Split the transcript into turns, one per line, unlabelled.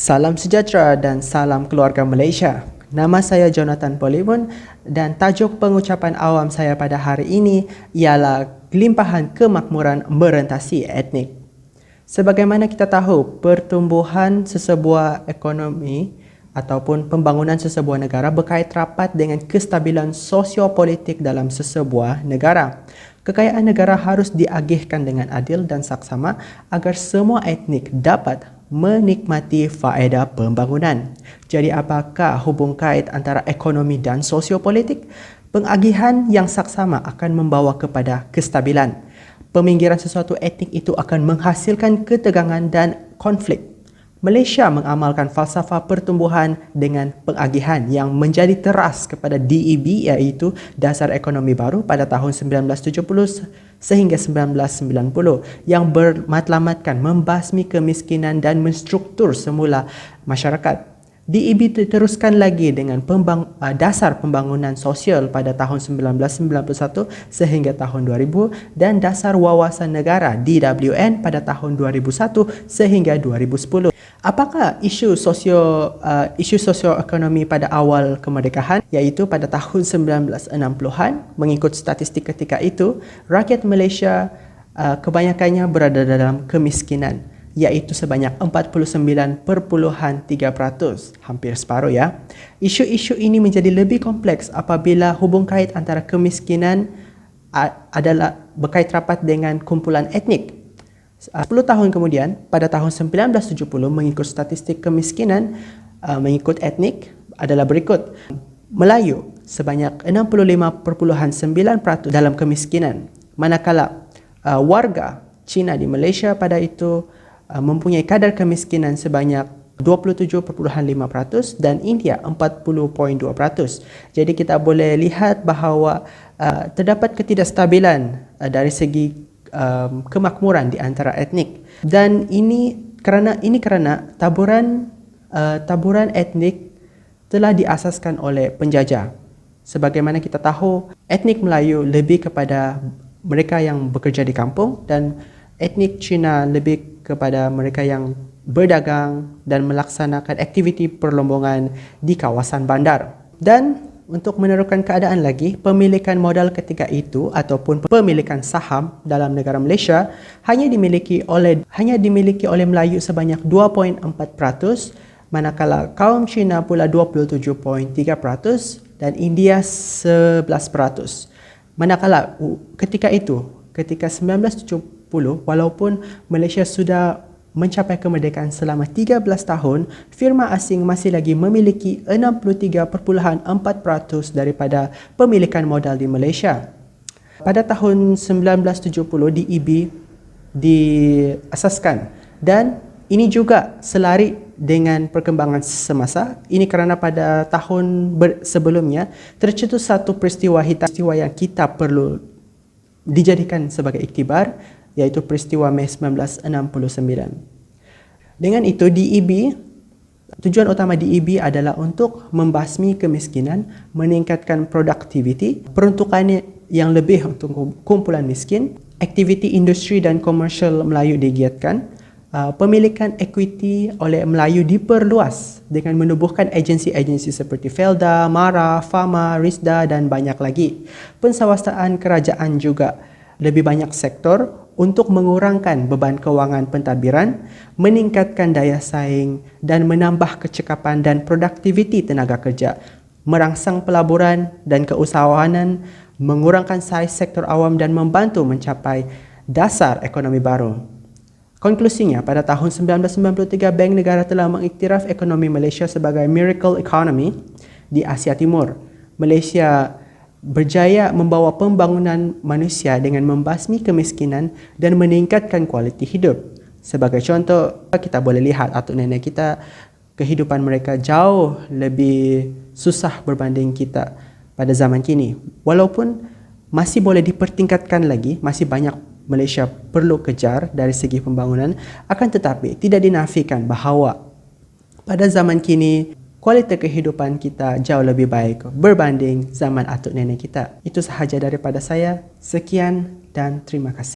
Salam sejahtera dan salam keluarga Malaysia. Nama saya Jonathan Polimun dan tajuk pengucapan awam saya pada hari ini ialah limpahan kemakmuran merentasi etnik. Sebagaimana kita tahu, pertumbuhan sesebuah ekonomi ataupun pembangunan sesebuah negara berkait rapat dengan kestabilan sosiopolitik dalam sesebuah negara. Kekayaan negara harus diagihkan dengan adil dan saksama agar semua etnik dapat menikmati faedah pembangunan. Jadi apakah hubung kait antara ekonomi dan sosiopolitik? Pengagihan yang saksama akan membawa kepada kestabilan. Peminggiran sesuatu etnik itu akan menghasilkan ketegangan dan konflik. Malaysia mengamalkan falsafah pertumbuhan dengan pengagihan yang menjadi teras kepada DEB iaitu Dasar Ekonomi Baru pada tahun 1970 sehingga 1990 yang bermatlamatkan membasmi kemiskinan dan menstruktur semula masyarakat. DEB diteruskan lagi dengan Dasar Pembangunan Sosial pada tahun 1991 sehingga tahun 2000 dan Dasar Wawasan Negara DWN pada tahun 2001 sehingga 2010. Apakah isu sosioekonomi pada awal kemerdekaan iaitu pada tahun 1960-an? Mengikut statistik ketika itu, rakyat Malaysia kebanyakannya berada dalam kemiskinan, iaitu sebanyak 49.3%, hampir separuh ya. Isu-isu ini menjadi lebih kompleks apabila hubung kait antara kemiskinan adalah berkait rapat dengan kumpulan etnik. 10 tahun kemudian, pada tahun 1970, mengikut statistik kemiskinan mengikut etnik adalah berikut. Melayu sebanyak 65.9% dalam kemiskinan, manakala warga Cina di Malaysia pada itu mempunyai kadar kemiskinan sebanyak 27.5% dan India 40.2%. Jadi kita boleh lihat bahawa terdapat ketidakstabilan dari segi kemakmuran di antara etnik, dan ini kerana taburan etnik telah diasaskan oleh penjajah. Sebagaimana kita tahu, etnik Melayu lebih kepada mereka yang bekerja di kampung dan etnik Cina lebih kepada mereka yang berdagang dan melaksanakan aktiviti perlombongan di kawasan bandar. Dan untuk menerukan keadaan lagi, pemilikan modal ketika itu ataupun pemilikan saham dalam negara Malaysia hanya dimiliki oleh Melayu sebanyak 2.4%, manakala kaum Cina pula 27.3% dan India 11%. Manakala ketika 1970, walaupun Malaysia sudah mencapai kemerdekaan selama 13 tahun, firma asing masih lagi memiliki 63.4% daripada pemilikan modal di Malaysia. Pada tahun 1970, DEB diasaskan dan ini juga selari dengan perkembangan semasa. Ini kerana pada tahun sebelumnya tercetus satu peristiwa yang kita perlu dijadikan sebagai iktibar, iaitu peristiwa Mei 1969. Dengan itu, tujuan utama DEB adalah untuk membasmi kemiskinan, meningkatkan produktiviti, peruntukannya yang lebih untuk kumpulan miskin, aktiviti industri dan komersial Melayu digiatkan, pemilikan equity oleh Melayu diperluas dengan menubuhkan agensi-agensi seperti Felda, MARA, FAMA, RISDA dan banyak lagi. Pensawastaan kerajaan juga lebih banyak sektor untuk mengurangkan beban kewangan pentadbiran, meningkatkan daya saing dan menambah kecekapan dan produktiviti tenaga kerja, merangsang pelaburan dan keusahawanan, mengurangkan saiz sektor awam dan membantu mencapai dasar ekonomi baru. Konklusinya, pada tahun 1993, Bank Negara telah mengiktiraf ekonomi Malaysia sebagai miracle economy di Asia Timur. Malaysia berjaya membawa pembangunan manusia dengan membasmi kemiskinan dan meningkatkan kualiti hidup. Sebagai contoh, kita boleh lihat atuk nenek kita, kehidupan mereka jauh lebih susah berbanding kita pada zaman kini. Walaupun masih boleh dipertingkatkan lagi, masih banyak Malaysia perlu kejar dari segi pembangunan, akan tetapi tidak dinafikan bahawa pada zaman kini kualiti kehidupan kita jauh lebih baik berbanding zaman atuk nenek kita. Itu sahaja daripada saya. Sekian dan terima kasih.